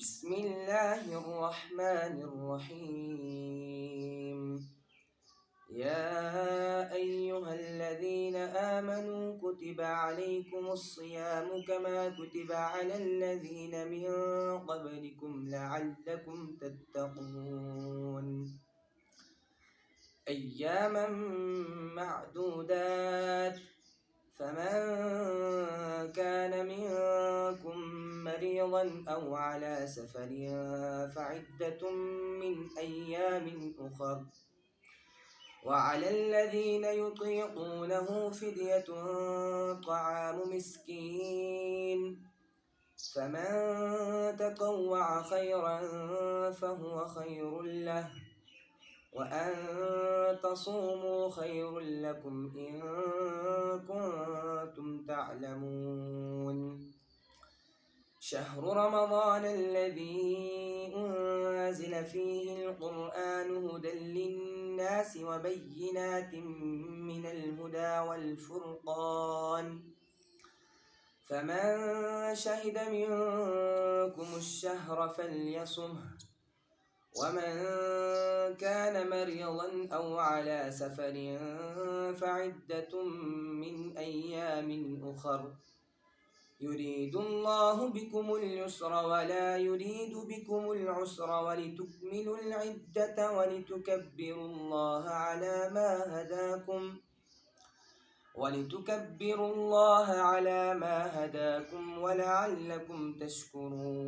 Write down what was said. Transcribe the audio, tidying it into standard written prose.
بسم الله الرحمن الرحيم. يا أيها الذين آمنوا كتب عليكم الصيام كما كتب على الذين من قبلكم لعلكم تتقون. أياما معدودات، فمن كان منكم مريضا أو على سفر فعدة من أيام أخر، وعلى الذين يطيقونه فدية طعام مسكين، فمن تطوع خيرا فهو خير له، وأن تصوموا خير لكم إن كنتم تعلمون. شهر رمضان الذي أنزل فيه القرآن هدى للناس وبينات من الهدى والفرقان، فمن شهد منكم الشهر فليصمه، ومن كان مريضا أو على سفر فعدة من أيام أخر، يريد الله بكم اليسر ولا يريد بكم العسر، ولتكملوا العدة ولتكبروا الله على ما هداكم ولعلكم تشكرون.